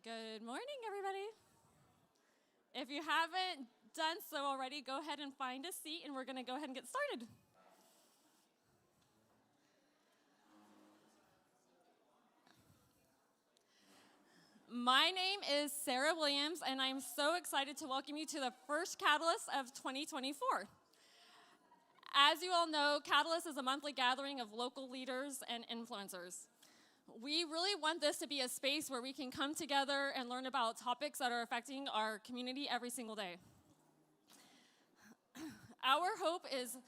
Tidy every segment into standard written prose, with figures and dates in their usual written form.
Good morning, everybody. If you haven't done so already, go ahead and find a seat, and we're going to go ahead and get started. My name is Sarah Williams, and I'm so excited to welcome you to the first Catalyst of 2024. As you all know, Catalyst is a monthly gathering of local leaders and influencers. We really want this to be a space where we can come together and learn about topics that are affecting our community every single day. Our hope is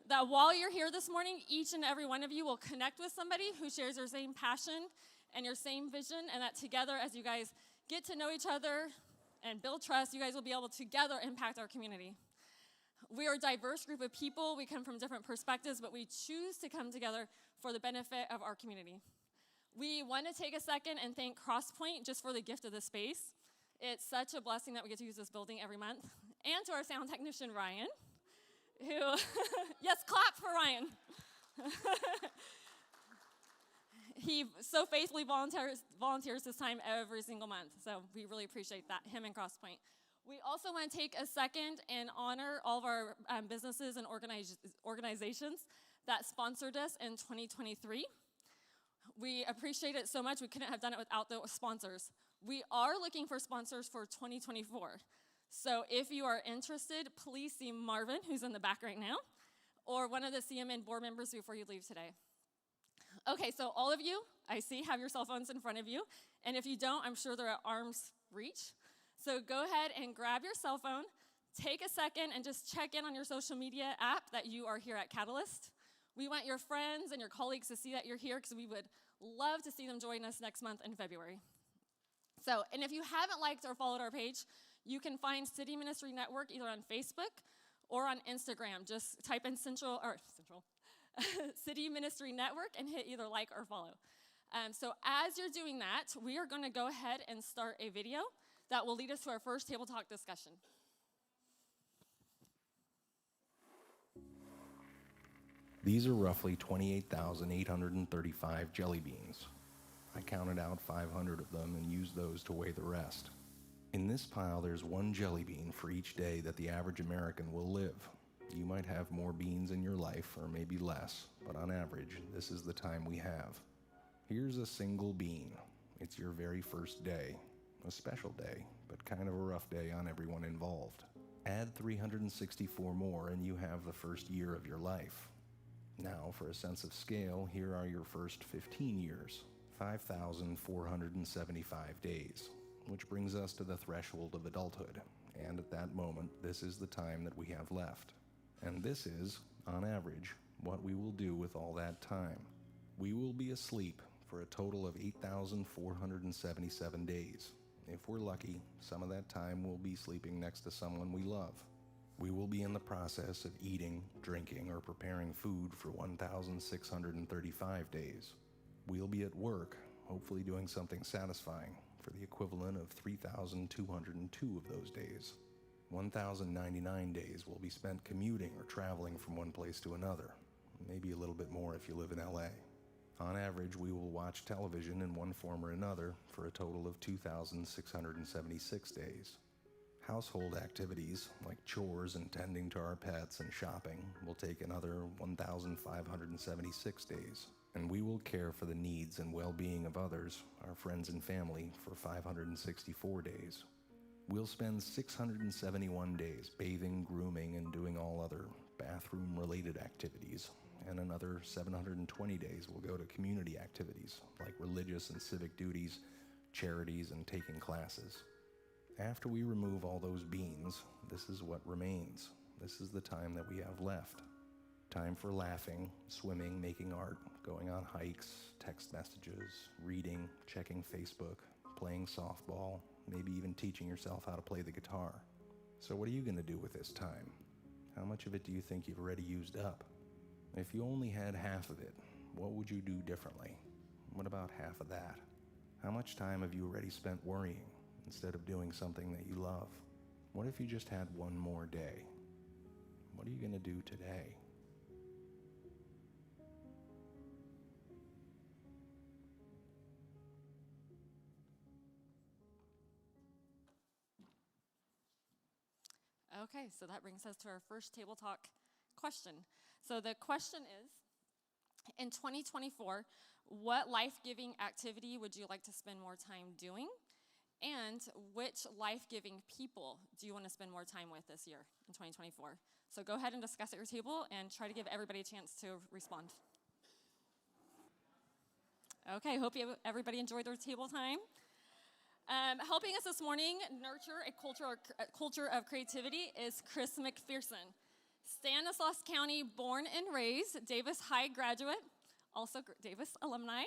that while you're here this morning, each and every one of you will connect with somebody who shares your same passion and your same vision, and that together, as you guys get to know each other and build trust, you guys will be able to together impact our community. We are a diverse group of people. We come from different perspectives, but we choose to come together for the benefit of our community. We want to take a second and thank CrossPoint just for the gift of the space. It's such a blessing that we get to use this building every month. And to our sound technician, Ryan, who, yes, clap for Ryan. He so faithfully volunteers his time every single month. So we really appreciate that, him and CrossPoint. We also want to take a second and honor all of our businesses and organizations that sponsored us in 2023. We appreciate it so much. We couldn't have done it without the sponsors. We are looking for sponsors for 2024. So if you are interested, please see Marvin, who's in the back right now, or one of the CMN board members before you leave today. Okay, so all of you, I see, have your cell phones in front of you. And if you don't, I'm sure they're at arm's reach. So go ahead and grab your cell phone, take a second, and just check in on your social media app that you are here at Catalyst. We want your friends and your colleagues to see that you're here because we would love to see them join us next month in February. So, and if you haven't liked or followed our page, you can find City Ministry Network either on Facebook or on Instagram. Just type in City Ministry Network and hit either like or follow. So as you're doing that, we are going to go ahead and start a video that will lead us to our first table talk discussion. These are roughly 28,835 jelly beans. I counted out 500 of them and used those to weigh the rest. In this pile, there's one jelly bean for each day that the average American will live. You might have more beans in your life, or maybe less, but on average, this is the time we have. Here's a single bean. It's your very first day. A special day, but kind of a rough day on everyone involved. Add 364 more and you have the first year of your life. Now, for a sense of scale, here are your first 15 years, 5,475 days, which brings us to the threshold of adulthood. And at that moment, this is the time that we have left. And this is, on average, what we will do with all that time. We will be asleep for a total of 8,477 days. If we're lucky, some of that time we'll be sleeping next to someone we love. We will be in the process of eating, drinking, or preparing food for 1,635 days. We'll be at work, hopefully doing something satisfying, for the equivalent of 3,202 of those days. 1,099 days will be spent commuting or traveling from one place to another, maybe a little bit more if you live in LA. On average, we will watch television in one form or another for a total of 2,676 days. Household activities, like chores and tending to our pets and shopping, will take another 1,576 days. And we will care for the needs and well-being of others, our friends and family, for 564 days. We'll spend 671 days bathing, grooming, and doing all other bathroom-related activities. And another 720 days will go to community activities, like religious and civic duties, charities, and taking classes. After we remove all those beans, this is what remains. This is the time that we have left. Time for laughing, swimming, making art, going on hikes, text messages, reading, checking Facebook, playing softball, maybe even teaching yourself how to play the guitar. So what are you going to do with this time? How much of it do you think you've already used up? If you only had half of it, what would you do differently? What about half of that? How much time have you already spent worrying instead of doing something that you love? What if you just had one more day? What are you going to do today? Okay, so that brings us to our first table talk question. So the question is, in 2024, what life-giving activity would you like to spend more time doing? And which life-giving people do you want to spend more time with this year in 2024? So go ahead and discuss at your table and try to give everybody a chance to respond. Okay, hope everybody enjoyed their table time. Helping us this morning nurture a culture of creativity is Chris McPherson. Stanislaus County born and raised, Davis High graduate, also Davis alumni.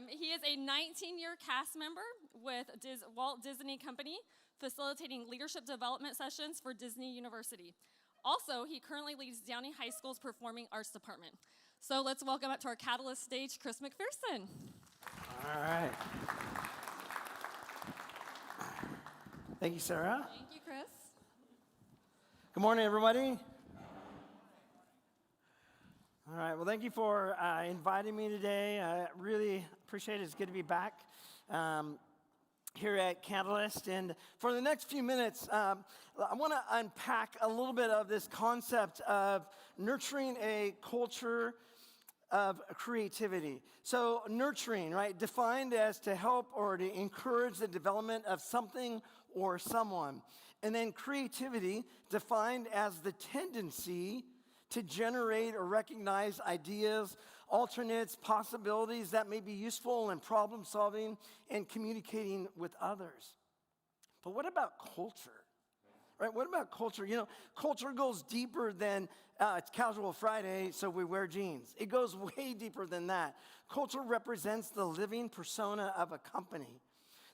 He is a 19-year cast member with Walt Disney Company, facilitating leadership development sessions for Disney University. Also, he currently leads Downey High School's Performing Arts Department. So let's welcome up to our Catalyst stage, Chris McPherson. All right. Thank you, Sarah. Thank you, Chris. Good morning, everybody. All right, well, thank you for inviting me today. I really appreciate it. It's good to be back here at Catalyst. And for the next few minutes, I want to unpack a little bit of this concept of nurturing a culture of creativity. So nurturing, right, defined as to help or to encourage the development of something or someone. And then creativity, defined as the tendency to generate or recognize ideas, alternates, possibilities that may be useful in problem solving and communicating with others. But what about culture? Right? What about culture? You know, culture goes deeper than it's casual Friday, so we wear jeans. It goes way deeper than that. Culture represents the living persona of a company.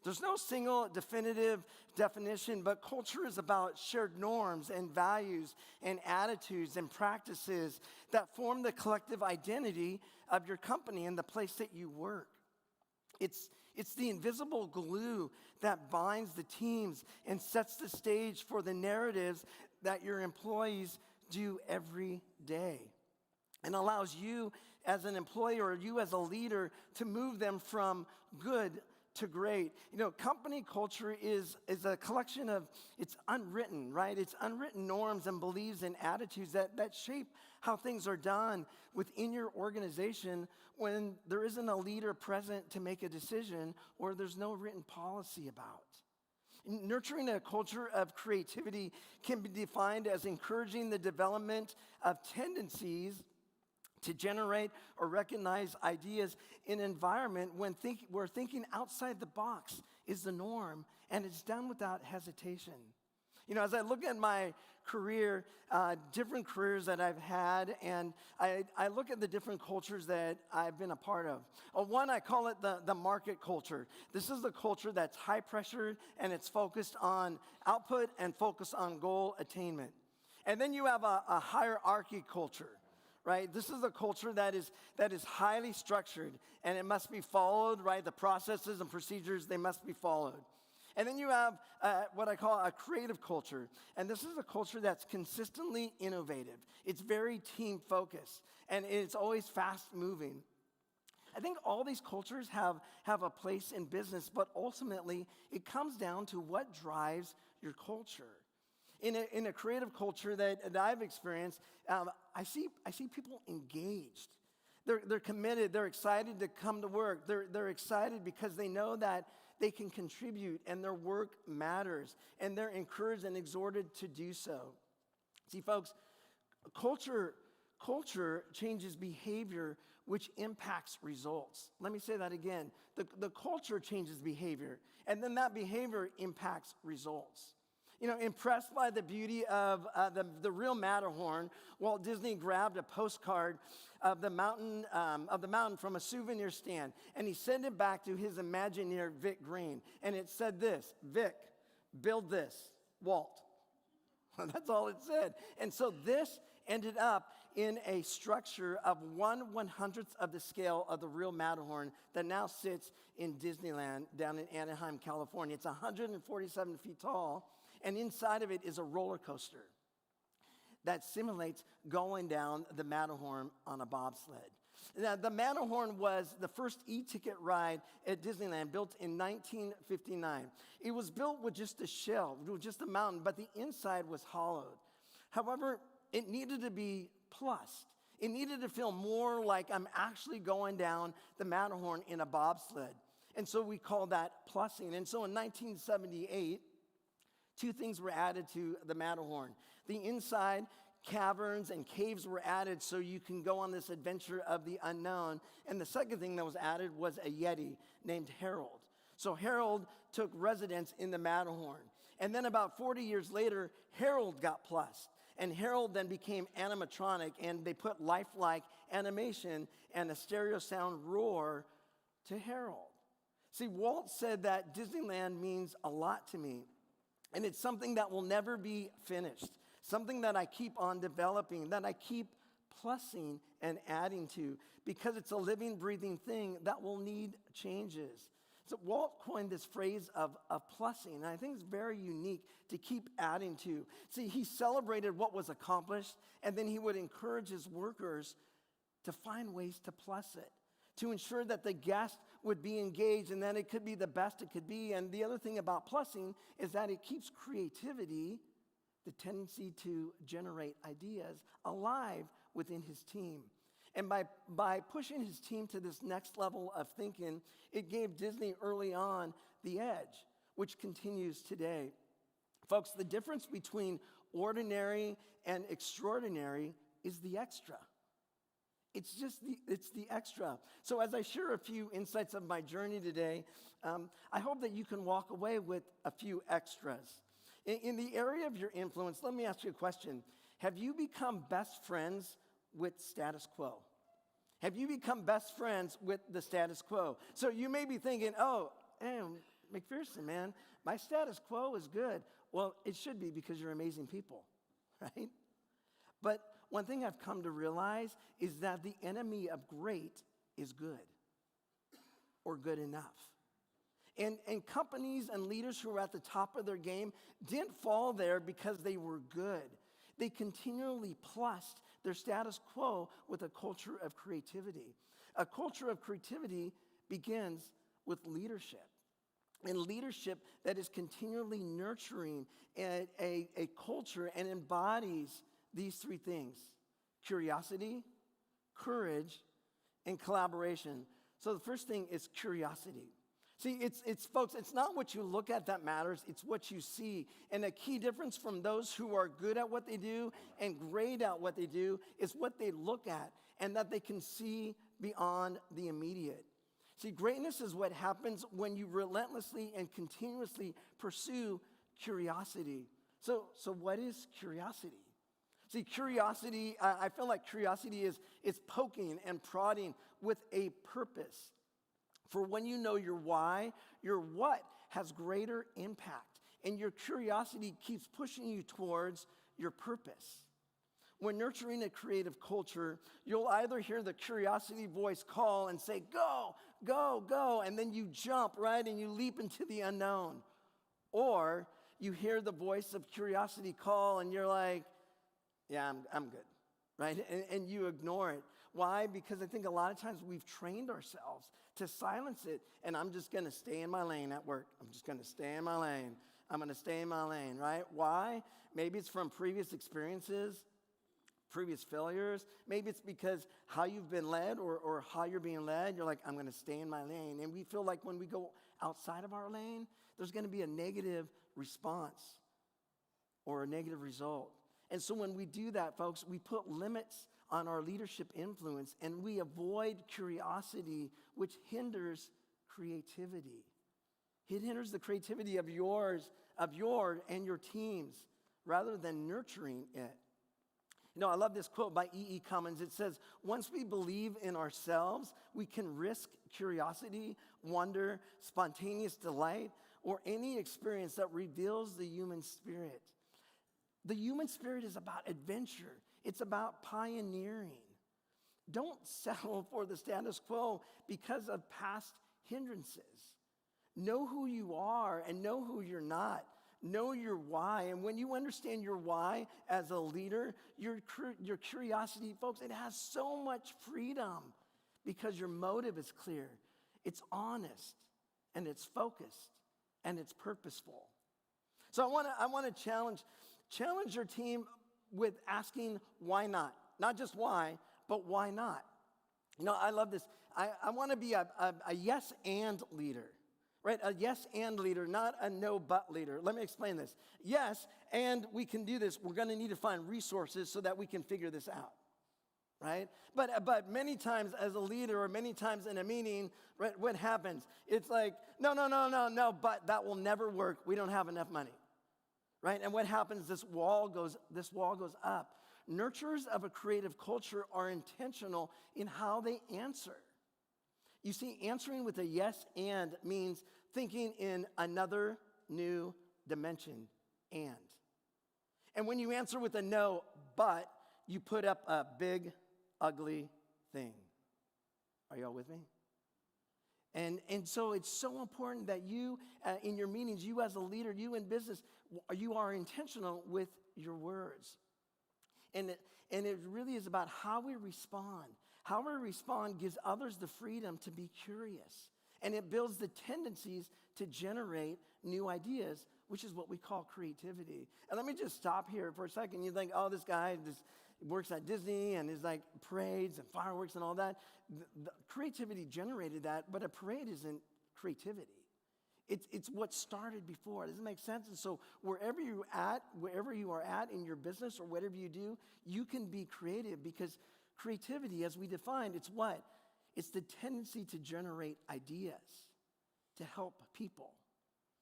There's no single definitive definition, but culture is about shared norms and values and attitudes and practices that form the collective identity of your company and the place that you work. It's the invisible glue that binds the teams and sets the stage for the narratives that your employees do every day, and allows you as an employee or you as a leader to move them from good to great. You know, company culture is a collection of, it's unwritten, right? It's unwritten norms and beliefs and attitudes that shape how things are done within your organization when there isn't a leader present to make a decision or there's no written policy about. Nurturing a culture of creativity can be defined as encouraging the development of tendencies to generate or recognize ideas in an environment where thinking outside the box is the norm, and it's done without hesitation. You know, as I look at my career, different careers that I've had, and I look at the different cultures that I've been a part of. One, I call it the market culture. This is the culture that's high pressure, and it's focused on output and focused on goal attainment. And then you have a hierarchy culture. Right? This is a culture that is highly structured, and it must be followed, right? The processes and procedures, they must be followed. And then you have what I call a creative culture, and this is a culture that's consistently innovative. It's very team-focused, and it's always fast-moving. I think all these cultures have a place in business, but ultimately, it comes down to what drives your culture. In a creative culture that I've experienced, I see people engaged. They're committed. They're excited to come to work. They're excited because they know that they can contribute and their work matters, and they're encouraged and exhorted to do so. See, folks, culture changes behavior, which impacts results. Let me say that again. The culture changes behavior, and then that behavior impacts results. You know, impressed by the beauty of the real Matterhorn, Walt Disney grabbed a postcard of the mountain from a souvenir stand, and he sent it back to his Imagineer, Vic Green. And it said this: Vic, build this, Walt. That's all it said. And so this ended up in a structure of 1/100th of the scale of the real Matterhorn that now sits in Disneyland down in Anaheim, California. It's 147 feet tall. And inside of it is a roller coaster that simulates going down the Matterhorn on a bobsled. Now, the Matterhorn was the first e-ticket ride at Disneyland, built in 1959. It was built with just a shell, with just a mountain, but the inside was hollowed. However, it needed to be plussed. It needed to feel more like I'm actually going down the Matterhorn in a bobsled. And so we call that plussing. And so in 1978, two things were added to the Matterhorn. The inside caverns and caves were added so you can go on this adventure of the unknown. And the second thing that was added was a Yeti named Harold. So Harold took residence in the Matterhorn. And then about 40 years later, Harold got plussed. And Harold then became animatronic, and they put lifelike animation and a stereo sound roar to Harold. See, Walt said that Disneyland means a lot to me, and it's something that will never be finished, something that I keep on developing, that I keep plussing and adding to, because it's a living, breathing thing that will need changes. So Walt coined this phrase of plussing, and I think it's very unique to keep adding to. See, he celebrated what was accomplished, and then he would encourage his workers to find ways to plus it, to ensure that the guest would be engaged and that it could be the best it could be. And the other thing about plussing is that it keeps creativity, the tendency to generate ideas, alive within his team. And by pushing his team to this next level of thinking, it gave Disney early on the edge, which continues today. Folks, the difference between ordinary and extraordinary is the extra. It's the extra. So as I share a few insights of my journey today, I hope that you can walk away with a few extras. In the area of your influence, let me ask you a question. Have you become best friends with status quo? Have you become best friends with the status quo? So you may be thinking, oh, hey, McPherson, man, my status quo is good. Well, it should be because you're amazing people, right? But one thing I've come to realize is that the enemy of great is good or good enough. And companies and leaders who are at the top of their game didn't fall there because they were good. They continually plussed their status quo with a culture of creativity. A culture of creativity begins with leadership. And leadership that is continually nurturing a culture and embodies these three things: curiosity, courage, and collaboration. So the first thing is curiosity. See, it's folks, it's not what you look at that matters, it's what you see. And a key difference from those who are good at what they do and great at what they do is what they look at and that they can see beyond the immediate. See, greatness is what happens when you relentlessly and continuously pursue curiosity. So what is curiosity? See, curiosity, I feel like curiosity is poking and prodding with a purpose. For when you know your why, your what has greater impact. And your curiosity keeps pushing you towards your purpose. When nurturing a creative culture, you'll either hear the curiosity voice call and say, go, go, go, and then you jump, right, and you leap into the unknown. Or you hear the voice of curiosity call and you're like, yeah, I'm good, right? And you ignore it. Why? Because I think a lot of times we've trained ourselves to silence it, and I'm just going to stay in my lane at work. I'm just going to stay in my lane. I'm going to stay in my lane, right? Why? Maybe it's from previous experiences, previous failures. Maybe it's because how you've been led or how you're being led. You're like, I'm going to stay in my lane. And we feel like when we go outside of our lane, there's going to be a negative response or a negative result. And so when we do that, folks, we put limits on our leadership influence, and we avoid curiosity, which hinders creativity. It hinders the creativity of your and your teams, rather than nurturing it. You know, I love this quote by E.E. Cummings. It says, once we believe in ourselves, we can risk curiosity, wonder, spontaneous delight, or any experience that reveals the human spirit. The human spirit is about adventure. It's about pioneering. Don't settle for the status quo because of past hindrances. Know who you are and know who you're not. Know your why. And when you understand your why as a leader, your curiosity, folks, it has so much freedom. because your motive is clear. It's honest, and it's focused, and it's purposeful. So I want to challenge your team with asking why not. Not just why, but why not? You know, I love this. I want to be a yes and leader, right? A yes and leader, not a no but leader. Let me explain this. Yes, and we can do this. We're going to need to find resources so that we can figure this out, right? But many times as a leader or many times in a meeting, right, what happens? It's like, no, but that will never work. We don't have enough money, right? And what happens? This wall goes up. Nurturers of a creative culture are intentional in how they answer. You see, answering with a yes and means thinking in another new dimension and when you answer with a no, but, you put up a big, ugly thing. Are y'all with me? And so it's so important that you, in your meetings, you as a leader, you in business, you are intentional with your words. And it really is about how we respond. How we respond gives others the freedom to be curious. And it builds the tendencies to generate new ideas, which is what we call creativity. And let me just stop here for a second. You think, oh, this guy works at Disney and is like parades and fireworks and all that. The creativity generated that, but a parade isn't creativity. It's what started before. Does it make sense? And so wherever you are at in your business or whatever you do, you can be creative because creativity, as we defined, it's what? It's the tendency to generate ideas, to help people,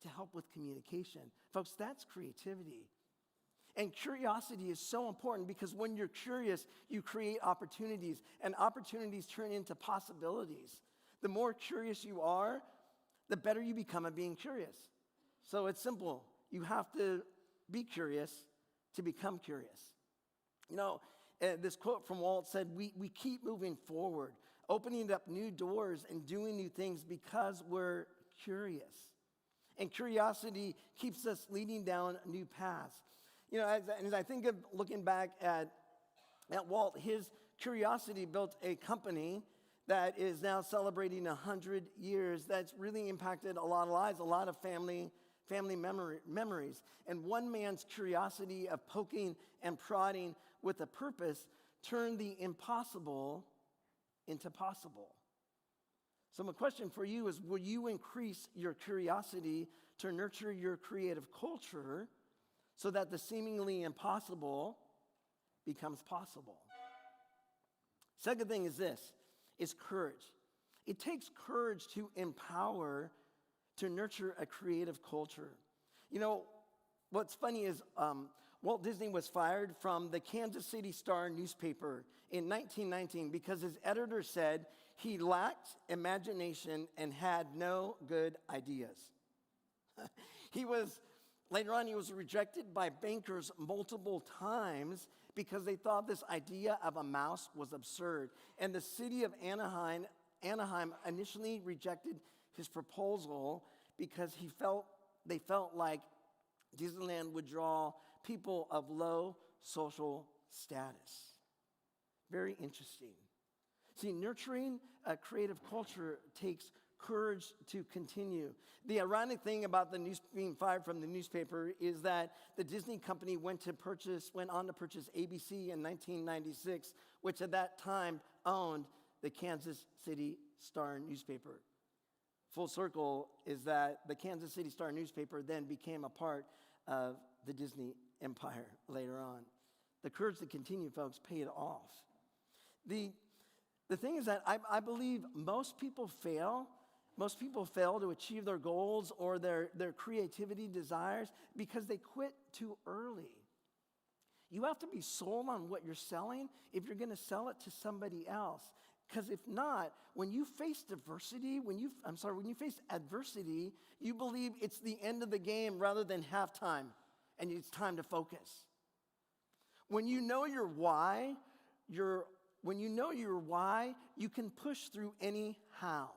to help with communication. Folks, that's creativity. And curiosity is so important because when you're curious, you create opportunities, and opportunities turn into possibilities. The more curious you are, the better you become at being curious. So it's simple. You have to be curious to become curious. You know, this quote from Walt said, we keep moving forward, opening up new doors and doing new things because we're curious. And curiosity keeps us leading down new paths. You know, as I think of looking back at Walt, his curiosity built a company that is now celebrating 100 years that's really impacted a lot of lives, a lot of family memories. And one man's curiosity of poking and prodding with a purpose turned the impossible into possible. So my question for you is, will you increase your curiosity to nurture your creative culture so that the seemingly impossible becomes possible? Second thing is this, is courage. It takes courage to empower, to nurture a creative culture. You know, what's funny is Walt Disney was fired from the Kansas City Star newspaper in 1919 because his editor said he lacked imagination and had no good ideas. Later on, he was rejected by bankers multiple times because they thought this idea of a mouse was absurd. And the city of Anaheim initially rejected his proposal because they felt like Disneyland would draw people of low social status. Very interesting. See, nurturing a creative culture takes courage to continue. The ironic thing about being fired from the newspaper is that the Disney Company went on to purchase ABC in 1996, which at that time owned the Kansas City Star newspaper. Full circle is that the Kansas City Star newspaper then became a part of the Disney empire later on. The courage to continue, folks, paid off. The thing is that I believe most people fail to achieve their goals or their creativity desires because they quit too early. You have to be sold on what you're selling if you're going to sell it to somebody else. Because if not, when you face adversity, you believe it's the end of the game rather than halftime, and it's time to focus. When you know your why, you can push through any how.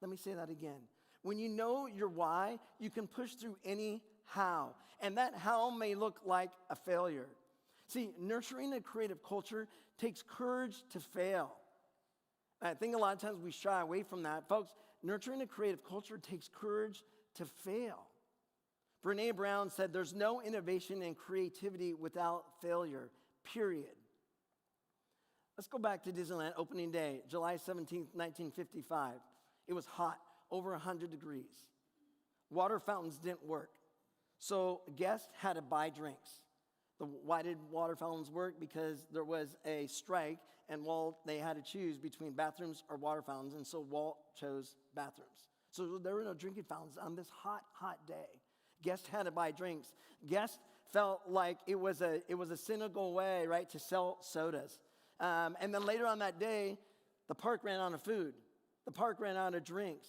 Let me say that again. When you know your why, you can push through any how. And that how may look like a failure. See, nurturing a creative culture takes courage to fail. I think a lot of times we shy away from that. Folks, nurturing a creative culture takes courage to fail. Brene Brown said, there's no innovation and creativity without failure, period. Let's go back to Disneyland opening day, July 17th, 1955. It was hot, over 100 degrees. Water fountains didn't work, so guests had to buy drinks. Why did water fountains work? Because there was a strike, and they had to choose between bathrooms or water fountains, and so Walt chose bathrooms. So there were no drinking fountains on this hot, hot day. Guests had to buy drinks. Guests felt like it was a cynical way, right, to sell sodas. And then later on that day, the park ran out of food. The park ran out of drinks.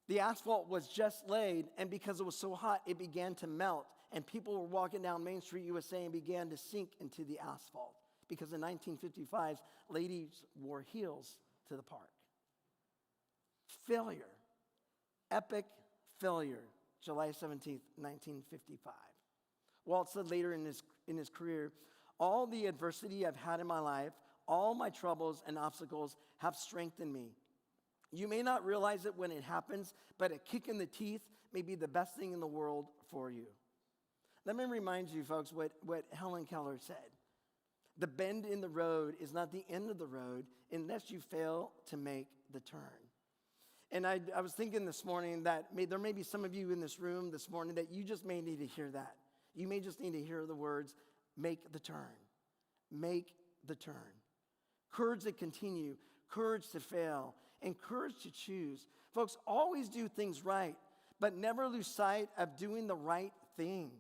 The asphalt was just laid, and because it was so hot, it began to melt. And people were walking down Main Street, USA, and began to sink into the asphalt. Because in 1955, ladies wore heels to the park. Failure. Epic failure. July 17th, 1955. Walt said later in his career, all the adversity I've had in my life, all my troubles and obstacles have strengthened me. You may not realize it when it happens, but a kick in the teeth may be the best thing in the world for you. Let me remind you, folks, what Helen Keller said. The bend in the road is not the end of the road unless you fail to make the turn. And I was thinking this morning that there may be some of you in this room this morning that you just may need to hear that. You may just need to hear the words, make the turn. Make the turn. Courage to continue, courage to fail, and courage to choose. Folks, always do things right, but never lose sight of doing the right thing.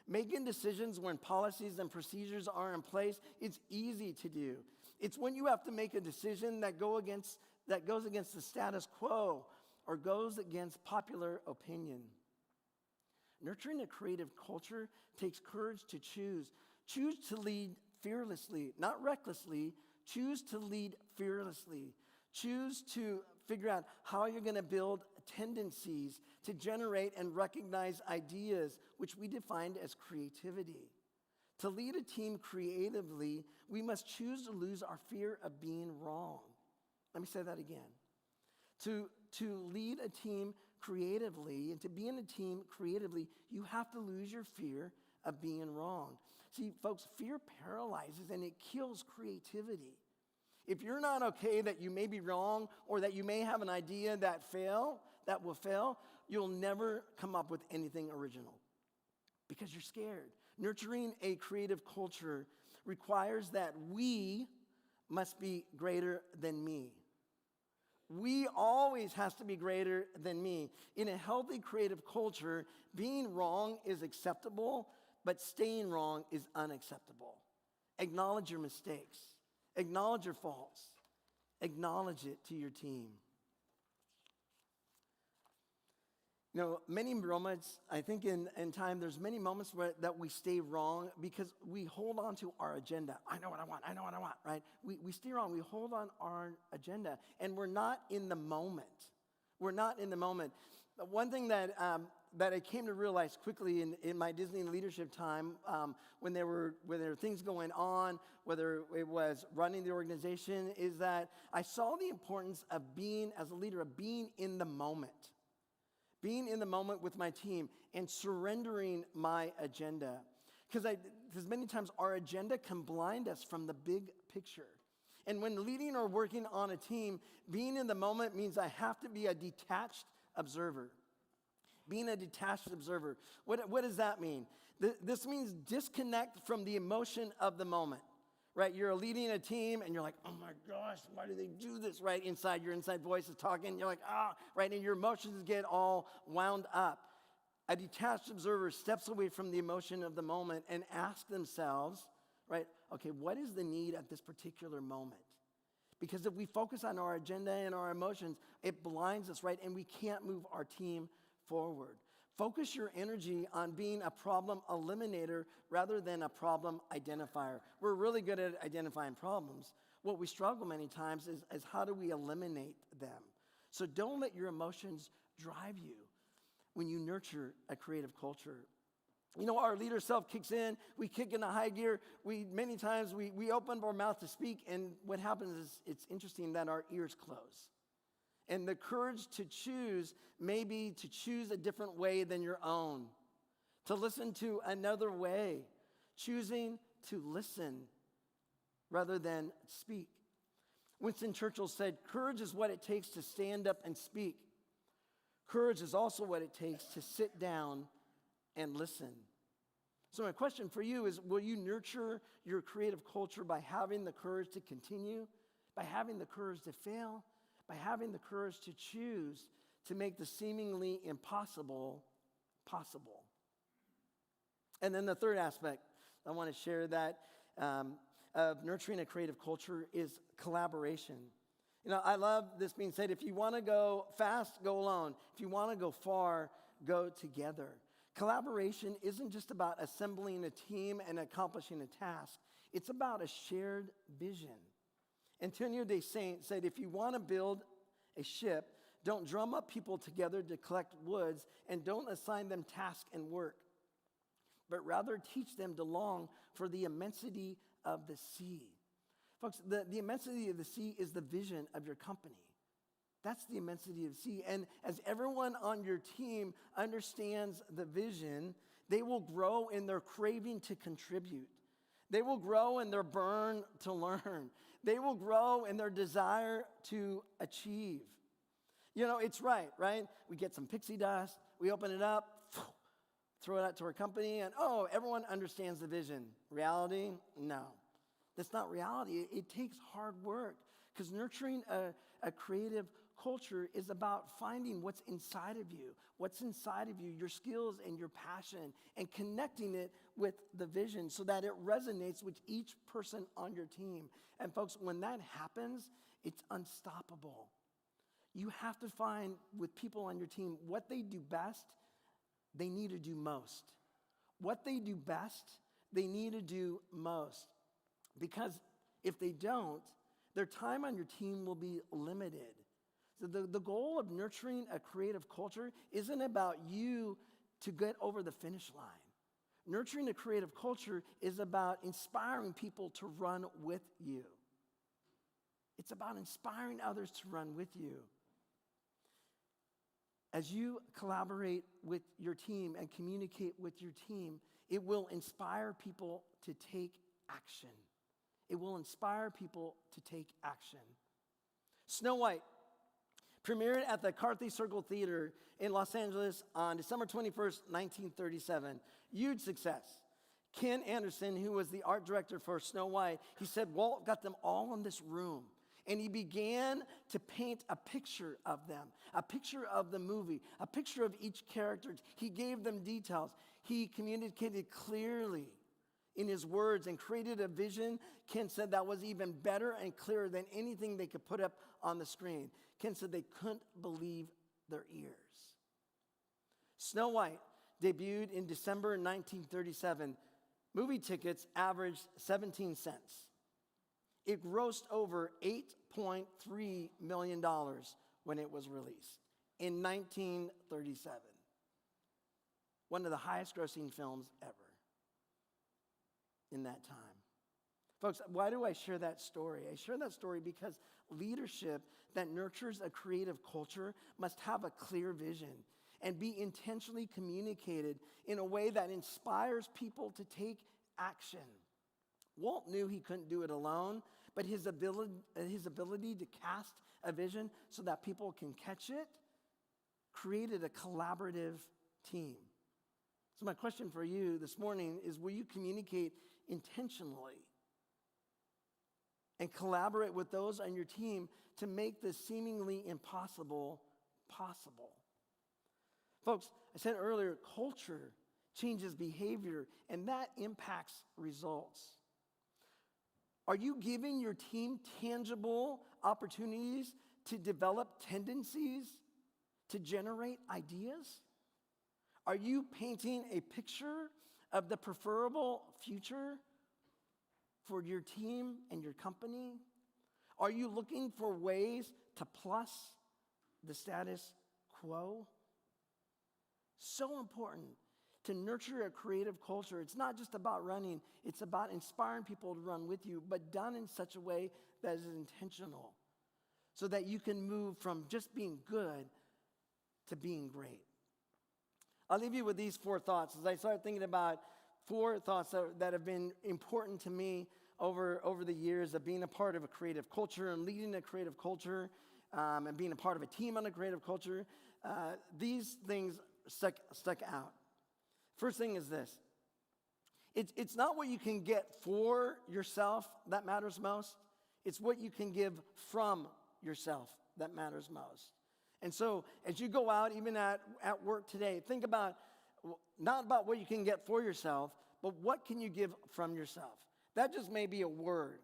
Making decisions when policies and procedures are in place, it's easy to do. It's when you have to make a decision that goes against the status quo or goes against popular opinion. Nurturing a creative culture takes courage to choose. Choose to lead fearlessly, not recklessly. Choose to lead fearlessly. Choose to figure out how you're going to build tendencies to generate and recognize ideas, which we defined as creativity. To lead a team creatively, we must choose to lose our fear of being wrong. Let me say that again. To lead a team creatively and to be in a team creatively, you have to lose your fear of being wrong. See, folks, fear paralyzes and it kills creativity. If you're not okay that you may be wrong or that you may have an idea that will fail, you'll never come up with anything original because you're scared. Nurturing a creative culture requires that we must be greater than me. We always has to be greater than me. In a healthy creative culture, being wrong is acceptable, but staying wrong is unacceptable. Acknowledge your mistakes. Acknowledge your faults. Acknowledge it to your team. You know, many moments, I think in time, there's many moments that we stay wrong because we hold on to our agenda. I know what I want, right? We stay wrong. We hold on our agenda, and we're not in the moment. We're not in the moment. One thing that I came to realize quickly in my Disney leadership time, when there were things going on, whether it was running the organization, is that I saw the importance of being, as a leader, of being in the moment. Being in the moment with my team and surrendering my agenda. Because many times our agenda can blind us from the big picture. And when leading or working on a team, being in the moment means I have to be a detached observer. Being a detached observer. What does that mean? This means disconnect from the emotion of the moment. Right, you're leading a team and you're like, oh my gosh, why do they do this? Right, your inside voice is talking. You're like, right, and your emotions get all wound up. A detached observer steps away from the emotion of the moment and asks themselves, right, okay, what is the need at this particular moment? Because if we focus on our agenda and our emotions, it blinds us, right, and we can't move our team forward. Focus your energy on being a problem eliminator rather than a problem identifier. We're really good at identifying problems. What we struggle many times is how do we eliminate them? So don't let your emotions drive you when you nurture a creative culture. Our leader self kicks in. We kick into high gear. Many times we open our mouth to speak, and what happens is it's interesting that our ears close. And the courage to choose may be to choose a different way than your own, to listen to another way, choosing to listen rather than speak. Winston Churchill said, "Courage is what it takes to stand up and speak. Courage is also what it takes to sit down and listen." So my question for you is, will you nurture your creative culture by having the courage to continue, by having the courage to fail, by having the courage to choose to make the seemingly impossible possible? And then the third aspect I want to share that of nurturing a creative culture is collaboration. I love this being said, if you want to go fast, go alone. If you want to go far, go together. Collaboration isn't just about assembling a team and accomplishing a task. It's about a shared vision. Antonio de Saint said, if you want to build a ship, don't drum up people together to collect woods, and don't assign them tasks and work, but rather teach them to long for the immensity of the sea. Folks, the immensity of the sea is the vision of your company. That's the immensity of the sea. And as everyone on your team understands the vision, they will grow in their craving to contribute. They will grow in their burn to learn. They will grow in their desire to achieve. It's right? We get some pixie dust, we open it up, throw it out to our company, and everyone understands the vision. Reality? No. That's not reality. It takes hard work, because nurturing a creative culture is about finding what's inside of you, your skills and your passion, and connecting it with the vision so that it resonates with each person on your team. And folks, when that happens, it's unstoppable. You have to find with people on your team what they do best, they need to do most. What they do best, they need to do most. Because if they don't, their time on your team will be limited. So the goal of nurturing a creative culture isn't about you to get over the finish line. Nurturing a creative culture is about inspiring people to run with you. It's about inspiring others to run with you. As you collaborate with your team and communicate with your team, it will inspire people to take action. It will inspire people to take action. Snow White premiered at the Carthay Circle Theater in Los Angeles on December 21st, 1937. Huge success. Ken Anderson, who was the art director for Snow White, he said Walt got them all in this room, and he began to paint a picture of them, a picture of the movie, a picture of each character. He gave them details. He communicated clearly in his words and created a vision, Ken said, that was even better and clearer than anything they could put up on the screen. Ken said they couldn't believe their ears. Snow White debuted in December 1937. Movie tickets averaged 17 cents. It grossed over $8.3 million when it was released in 1937. One of the highest grossing films ever in that time. Folks, why do I share that story? I share that story because leadership that nurtures a creative culture must have a clear vision and be intentionally communicated in a way that inspires people to take action. Walt knew he couldn't do it alone, but his ability to cast a vision so that people can catch it created a collaborative team. So my question for you this morning is, will you communicate intentionally and collaborate with those on your team to make the seemingly impossible possible? Folks, I said earlier, culture changes behavior, and that impacts results. Are you giving your team tangible opportunities to develop tendencies, to generate ideas? Are you painting a picture of the preferable future for your team and your company? Are you looking for ways to plus the status quo? So important To nurture a creative culture, it's not just about running, it's about inspiring people to run with you, but done in such a way that is intentional so that you can move from just being good to being great. I'll leave you with these 4 thoughts as I start thinking about 4 thoughts that have been important to me over the years of being a part of a creative culture and leading a creative culture and being a part of a team on a creative culture. These things stuck out. First thing is this. It's not what you can get for yourself that matters most. It's what you can give from yourself that matters most. And so as you go out, even at work today, think about not about what you can get for yourself, but what can you give from yourself. That just may be a word.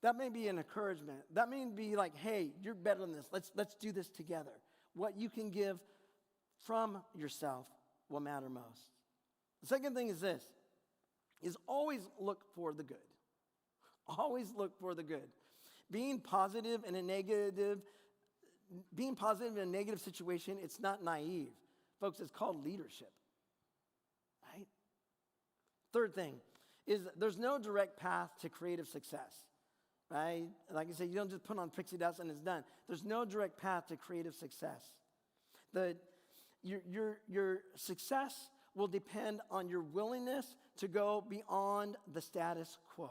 That may be an encouragement. That may be like, hey, you're better than this. Let's do this together. What you can give from yourself will matter most. The second thing is this, is always look for the good. Always look for the good. Being positive in a negative situation, it's not naive. Folks, it's called leadership. Right? Third thing is there's no direct path to creative success. Right? Like I said, you don't just put on pixie dust and it's done. There's no direct path to creative success. Your success will depend on your willingness to go beyond the status quo.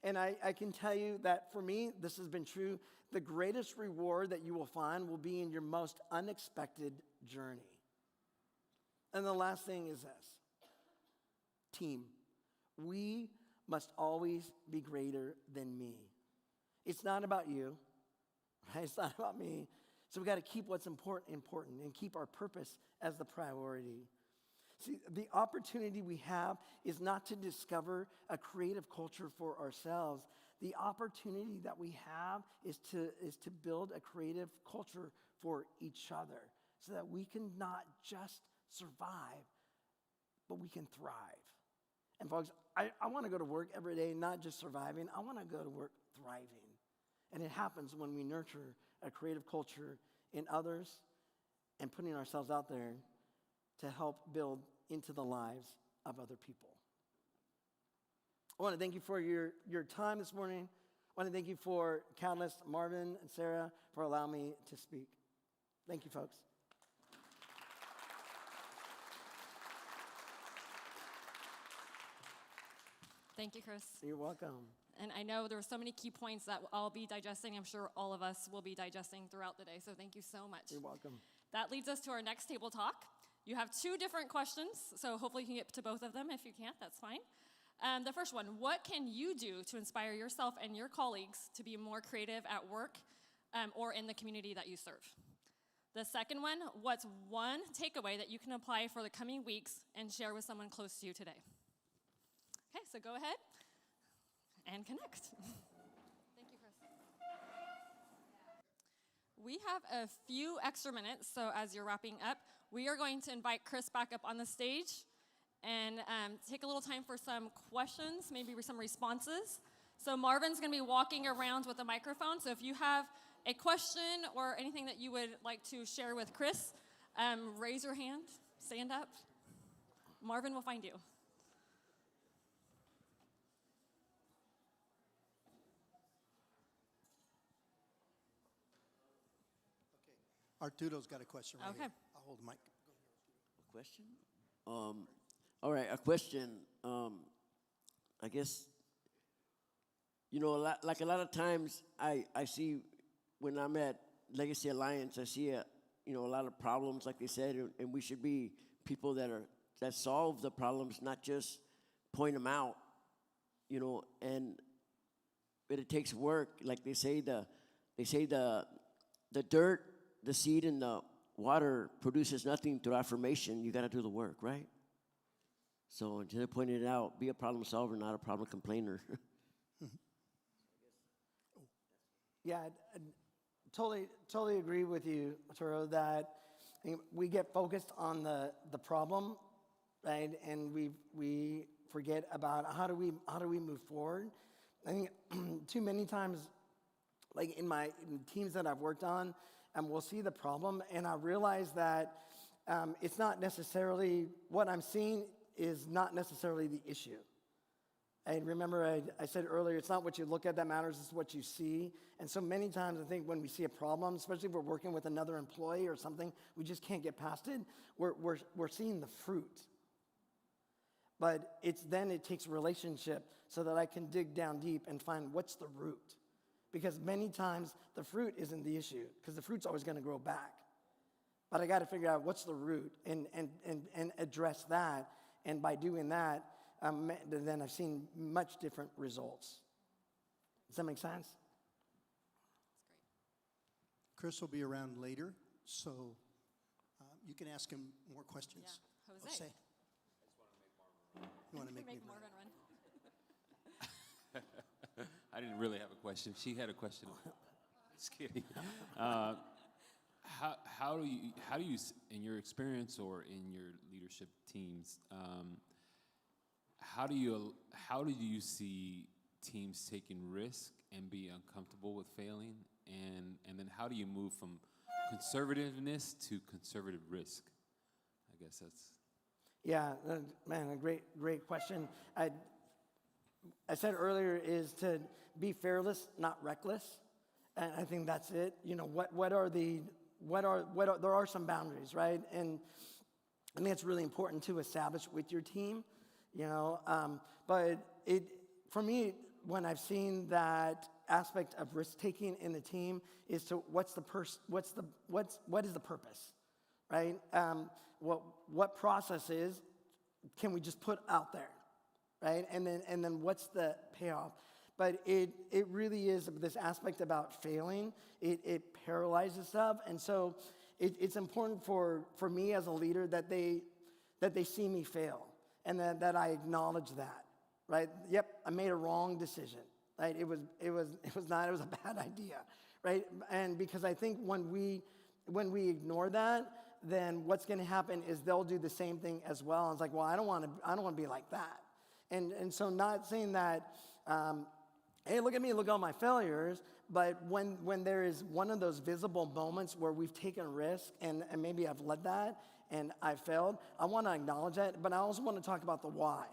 And I can tell you that for me, this has been true. The greatest reward that you will find will be in your most unexpected journey. And the last thing is this. Team. We must always be greater than me. It's not about you. Right? It's not about me. So we got to keep what's important and keep our purpose as the priority. See, the opportunity we have is not to discover a creative culture for ourselves. The opportunity that we have is to build a creative culture for each other so that we can not just survive, but we can thrive. And folks, I want to go to work every day, not just surviving. I want to go to work thriving. And it happens when we nurture a creative culture in others and putting ourselves out there to help build into the lives of other people. I want to thank you for your time this morning. I want to thank you for Catalyst, Marvin and Sarah, for allowing me to speak. Thank you, folks. Thank you, Chris. You're welcome. And I know there were so many key points that I'll be digesting. I'm sure all of us will be digesting throughout the day. So thank you so much. You're welcome. That leads us to our next table talk. You have 2 different questions, so hopefully you can get to both of them. If you can't, that's fine. The first one, what can you do to inspire yourself and your colleagues to be more creative at work or in the community that you serve? The second one, what's one takeaway that you can apply for the coming weeks and share with someone close to you today? Okay, so go ahead and connect. Thank you, Chris. We have a few extra minutes, so as you're wrapping up, we are going to invite Chris back up on the stage and take a little time for some questions, maybe some responses. So Marvin's going to be walking around with a microphone, so if you have a question or anything that you would like to share with Chris, raise your hand, stand up. Marvin will find you. Arturo's got a question right Okay. here. I'll hold the mic. A question? All right, a question. I guess, a lot of times I see when I'm at Legacy Alliance, I see a lot of problems, like they said, and we should be people that solve the problems, not just point them out, but it takes work. Like they say the dirt, the seed, and the water produces nothing through affirmation. You got to do the work, right? So instead of pointing it out, be a problem solver, not a problem complainer. Yeah, I totally agree with you, Arturo, that we get focused on the problem, right? And we forget about how do we move forward. I think too many times, like in teams that I've worked on, and we'll see the problem, and I realize that it's not necessarily, what I'm seeing is not necessarily the issue. And remember, I said earlier, it's not what you look at that matters, it's what you see. And so many times I think when we see a problem, especially if we're working with another employee or something, we just can't get past it, we're seeing the fruit. But it takes relationship so that I can dig down deep and find what's the root. Because many times the fruit isn't the issue, because the fruit's always going to grow back. But I got to figure out what's the root and address that. And by doing that, then I've seen much different results. Does that make sense? Chris will be around later, so you can ask him more questions. Yeah, Jose. You want to make Make me Morgan run. I didn't really have a question. She had a question. Just kidding. How do you, in your experience or in your leadership teams, how do you see teams taking risk and be uncomfortable with failing, and then how do you move from conservativeness to conservative risk? I guess that's. Yeah, man, a great question. I said earlier is to be fearless, not reckless, and I think that's it. You know, there are some boundaries, right? And I think it's really important to establish with your team, you know. But for me, when I've seen that aspect of risk taking in the team, is to what is the purpose, right? What processes can we just put out there, right? And then what's the payoff? But it really is this aspect about failing. It paralyzes stuff, and so it's important for me as a leader that they see me fail, and that I acknowledge that, right? Yep, I made a wrong decision, right? It was a bad idea, right? And because I think when we ignore that, then what's going to happen is they'll do the same thing as well. And it's like, well, I don't want to be like that, and so not saying that. Hey, look at me, look at all my failures. But when there is one of those visible moments where we've taken a risk and maybe I've led that and I failed, I want to acknowledge that, but I also want to talk about the why,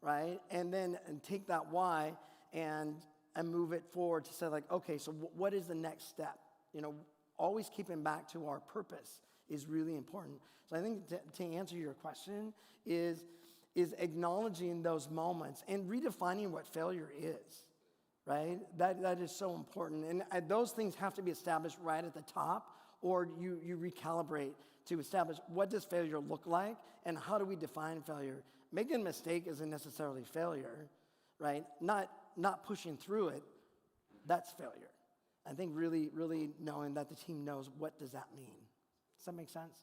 right? And then take that why and move it forward to say, like, okay, so what is the next step? You know, always keeping back to our purpose is really important. So I think to answer your question is acknowledging those moments and redefining what failure is. Right? That is so important. And those things have to be established right at the top, or you recalibrate to establish what does failure look like and how do we define failure. Making a mistake isn't necessarily failure, right? Not pushing through it, that's failure. I think really, really knowing that the team knows what does that mean. Does that make sense?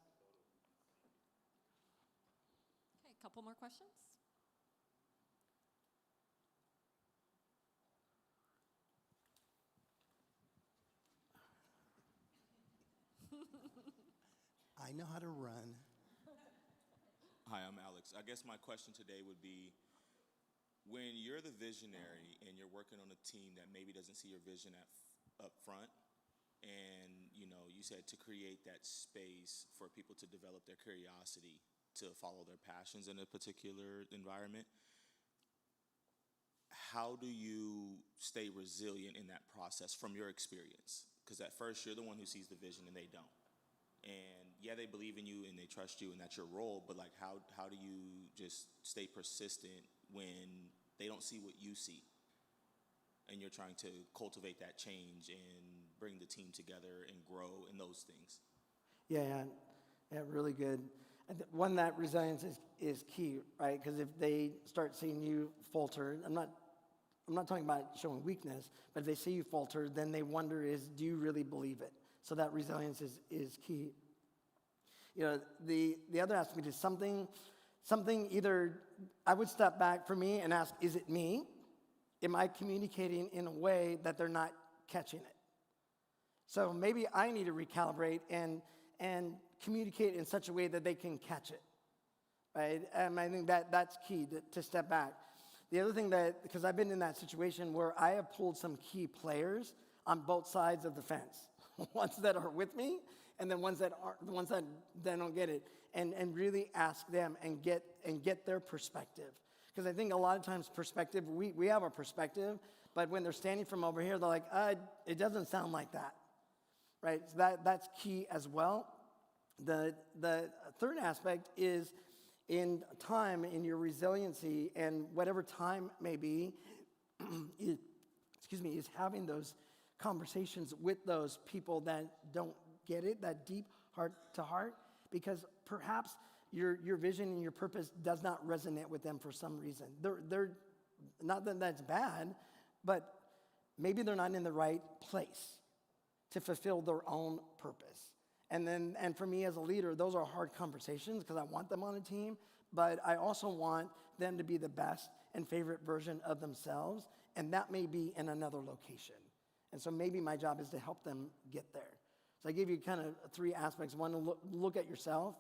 Okay, a couple more questions. I know how to run. Hi, I'm Alex. I guess my question today would be, when you're the visionary and you're working on a team that maybe doesn't see your vision up front, and you said to create that space for people to develop their curiosity to follow their passions in a particular environment, how do you stay resilient in that process from your experience? Because at first you're the one who sees the vision and they don't. And yeah, they believe in you and they trust you and that's your role, but like how do you just stay persistent when they don't see what you see? And you're trying to cultivate that change and bring the team together and grow in those things. Yeah, really good. One, that resilience is key, right? Because if they start seeing you falter, I'm not talking about showing weakness, but if they see you falter, then they wonder do you really believe it? So that resilience is key. You know, the other aspect is something either I would step back for me and ask, is it me? Am I communicating in a way that they're not catching it? So maybe I need to recalibrate and communicate in such a way that they can catch it, right? And I think that's key to step back. The other thing because I've been in that situation where I have pulled some key players on both sides of the fence, ones that are with me and then ones that aren't, the ones that don't get it. and really ask them and get their perspective. Because I think a lot of times perspective, we have a perspective, but when they're standing from over here, they're like, it doesn't sound like that, right? So that's key as well. The third aspect is in time, in your resiliency, and whatever time may be, is having those conversations with those people that don't get it, that deep heart to heart, because perhaps your vision and your purpose does not resonate with them for some reason. They're not that that's bad, but maybe they're not in the right place to fulfill their own purpose. And for me as a leader, those are hard conversations because I want them on a team, but I also want them to be the best and favorite version of themselves, and that may be in another location. And so maybe my job is to help them get there. So I gave you kind of 3 aspects. One, to look at yourself,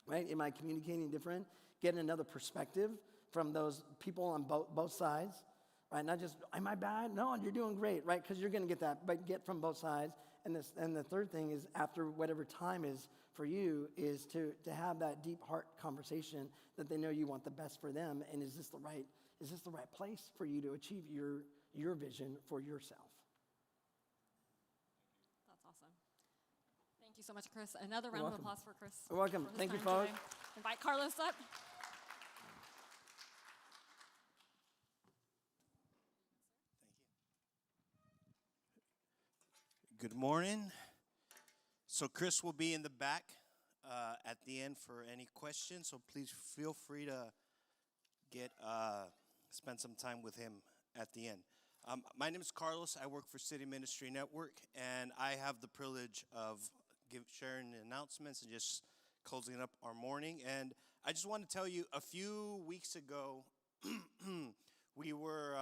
right? Am I communicating different? Get another perspective from those people on both sides, right? Not just, am I bad? No, you're doing great, right? Because you're going to get that, but get from both sides. And the third thing is, after whatever time is for you, is to have that deep heart conversation that they know you want the best for them, and is this the right place for you to achieve your vision for yourself? That's awesome. Thank you so much, Chris. Another round of applause for Chris. You're welcome. for his Thank you, time folks. today. Invite Carlos up. Good morning. So Chris will be in the back at the end for any questions. So please feel free to spend some time with him at the end. My name is Carlos. I work for City Ministry Network, and I have the privilege of sharing the announcements and just closing up our morning. And I just want to tell you, a few weeks ago, we were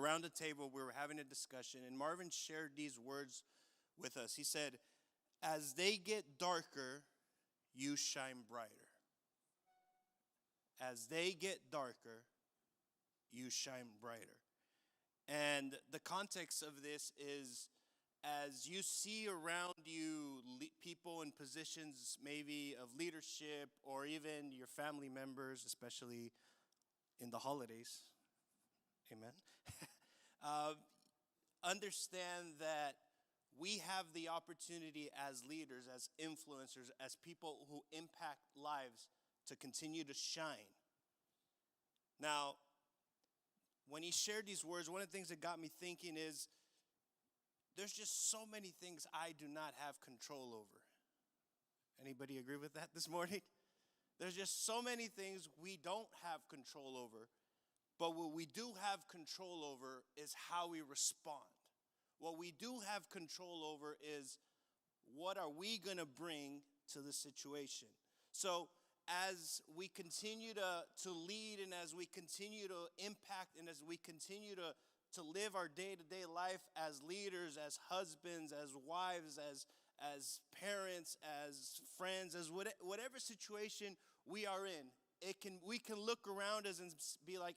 around a table, we were having a discussion, and Marvin shared these words with us. He said, "As they get darker, you shine brighter. As they get darker, you shine brighter." And the context of this is, as you see around you people in positions maybe of leadership, or even your family members, especially in the holidays, amen, understand that we have the opportunity as leaders, as influencers, as people who impact lives, to continue to shine. Now, when he shared these words, one of the things that got me thinking is, there's just so many things I do not have control over. Anybody agree with that this morning? There's just so many things we don't have control over. But what we do have control over is how we respond. What we do have control over is, what are we going to bring to the situation? So as we continue to lead, and as we continue to impact, and as we continue to live our day-to-day life as leaders, as husbands, as wives, as parents, as friends, as whatever situation we are in, we can look around us and be like,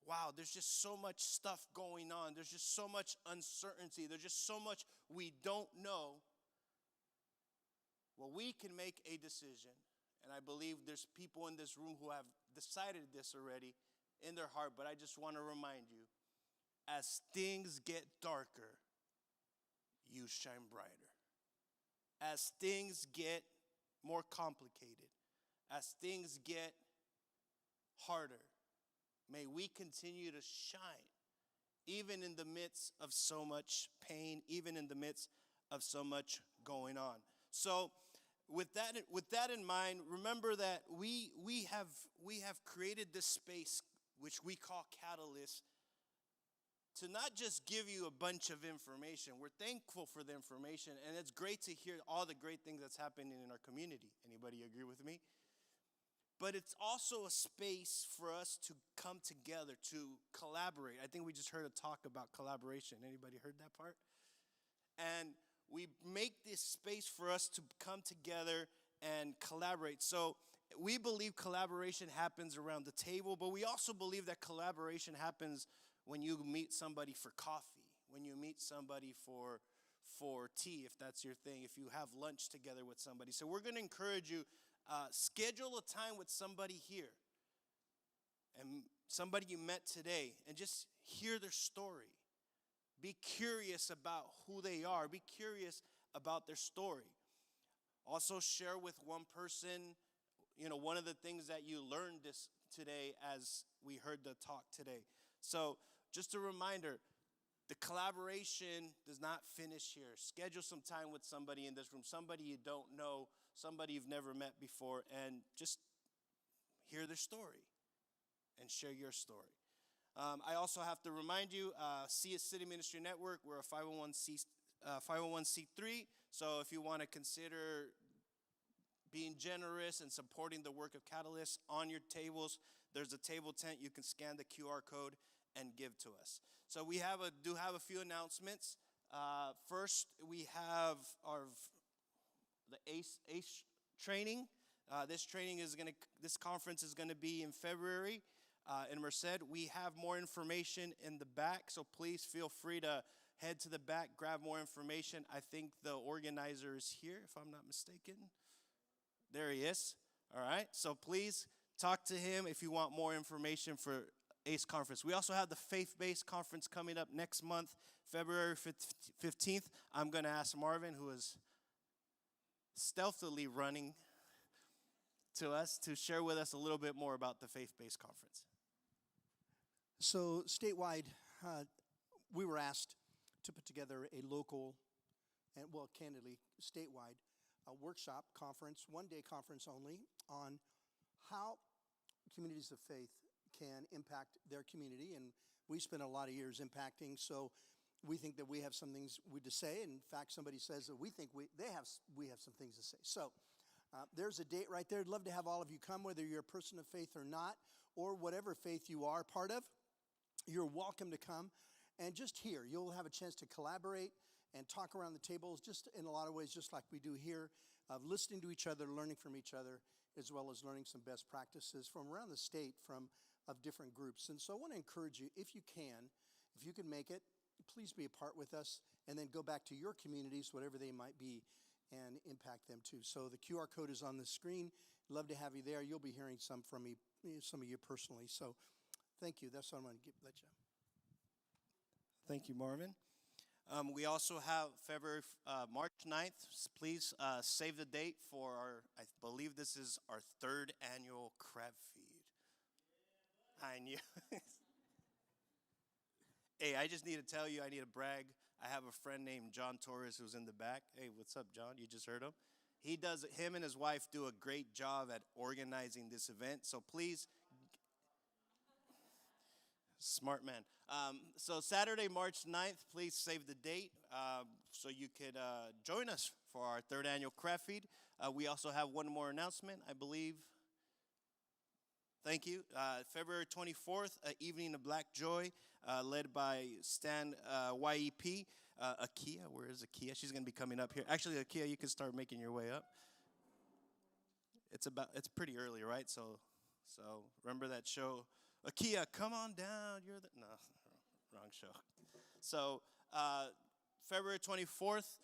wow, there's just so much stuff going on. There's just so much uncertainty. There's just so much we don't know. Well, we can make a decision, and I believe there's people in this room who have decided this already in their heart, but I just want to remind you, as things get darker, you shine brighter. As things get more complicated, as things get harder, may we continue to shine, even in the midst of so much pain, even in the midst of so much going on. So with that in mind, remember that we have created this space, which we call Catalyst, to not just give you a bunch of information. We're thankful for the information, and it's great to hear all the great things that's happening in our community. Anybody agree with me? But it's also a space for us to come together, to collaborate. I think we just heard a talk about collaboration. Anybody heard that part? And we make this space for us to come together and collaborate. So we believe collaboration happens around the table, but we also believe that collaboration happens when you meet somebody for coffee, when you meet somebody for tea, if that's your thing, if you have lunch together with somebody. So we're going to encourage you, schedule a time with somebody here and somebody you met today and just hear their story. Be curious about who they are. Be curious about their story. Also share with one person, one of the things that you learned today as we heard the talk today. So just a reminder, the collaboration does not finish here. Schedule some time with somebody in this room, somebody you don't know, somebody you've never met before, and just hear their story and share your story. I also have to remind you, See It City Ministry Network, we're a 501c3, so if you want to consider being generous and supporting the work of Catalyst, on your tables, there's a table tent. You can scan the QR code and give to us. So we do have a few announcements. First, we have the ACE training. This conference is going to be in February in Merced. We have more information in the back, so please feel free to head to the back, grab more information. I think the organizer is here, if I'm not mistaken. There he is. All right, so please talk to him if you want more information for ACE conference. We also have the faith-based conference coming up next month, February 15th. I'm going to ask Marvin, who is stealthily running to us, to share with us a little bit more about the faith-based conference. So statewide, we were asked to put together a local, and candidly, statewide, a workshop conference, one-day conference only, on how communities of faith can impact their community. And we spent a lot of years impacting, so we think that we have some things to say. In fact, somebody says that we think we have some things to say. So there's a date right there. I'd love to have all of you come, whether you're a person of faith or not, or whatever faith you are part of. You're welcome to come and just hear. You'll have a chance to collaborate and talk around the tables, just in a lot of ways, just like we do here, of listening to each other, learning from each other, as well as learning some best practices from around the state of different groups. And so I want to encourage you, if you can make it, please be a part with us, and then go back to your communities, whatever they might be, and impact them too. So the QR code is on the screen. Love to have you there. You'll be hearing some from me, some of you personally. So thank you. That's what I'm going to let you. Thank you, Marvin. We also have March 9th. Please save the date for I believe this is our 3rd annual crab feed. I knew. Hey, I just need to tell you, I need to brag. I have a friend named John Torres who's in the back. Hey, what's up, John? You just heard him. Him and his wife do a great job at organizing this event. So please, smart man. So Saturday, March 9th, please save the date so you could join us for our 3rd annual crab feed. We also have one more announcement, I believe. Thank you. February 24th, Evening of Black Joy, led by Stan YEP. Akia, where is Akia? She's going to be coming up here. Actually, Akia, you can start making your way up. It's pretty early, right? So remember that show, Akia, come on down. No, wrong show. So February 24th,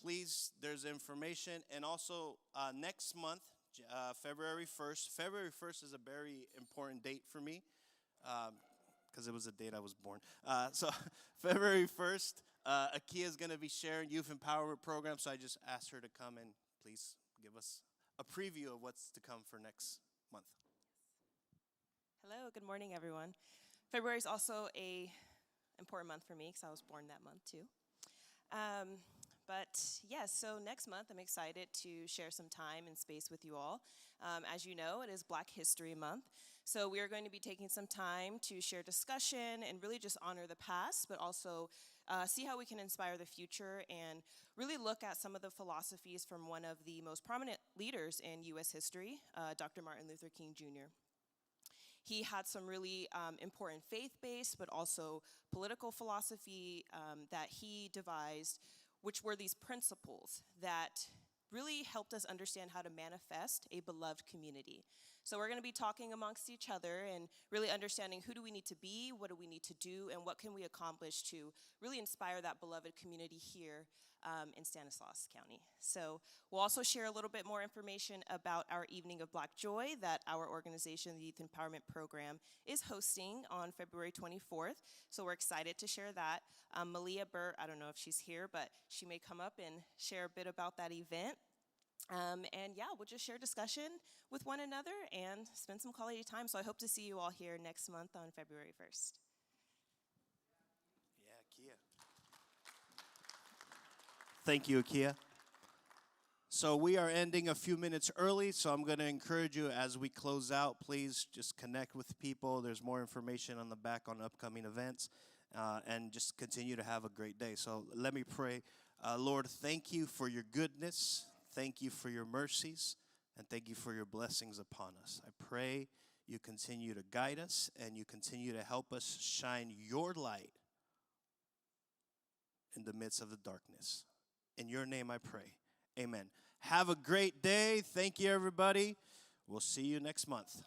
please, there's information. And also next month, February 1st. February 1st is a very important date for me because it was the date I was born. So February 1st, Akia is going to be sharing youth empowerment program. So I just asked her to come and please give us a preview of what's to come for next month. Hello, good morning, everyone. February is also a important month for me because I was born that month too. But yes, so next month I'm excited to share some time and space with you all. As you know, it is Black History Month. So we are going to be taking some time to share discussion and really just honor the past, but also see how we can inspire the future and really look at some of the philosophies from one of the most prominent leaders in U.S. history, Dr. Martin Luther King Jr. He had some really important faith-based, but also political philosophy that he devised, which were these principles that really helped us understand how to manifest a beloved community. So we're going to be talking amongst each other and really understanding who do we need to be, what do we need to do, and what can we accomplish to really inspire that beloved community here in Stanislaus County. So we'll also share a little bit more information about our Evening of Black Joy that our organization, the Youth Empowerment Program, is hosting on February 24th. So we're excited to share that. Malia Burt, I don't know if she's here, but she may come up and share a bit about that event. And yeah, we'll just share discussion with one another and spend some quality time. So I hope to see you all here next month on February 1st. Yeah, Kia. Thank you, Akia. So we are ending a few minutes early, so I'm going to encourage you as we close out, please just connect with people. There's more information on the back on upcoming events, and just continue to have a great day. So let me pray. Lord, thank you for your goodness. Thank you for your mercies, and thank you for your blessings upon us. I pray you continue to guide us, and you continue to help us shine your light in the midst of the darkness. In your name I pray. Amen. Have a great day. Thank you, everybody. We'll see you next month.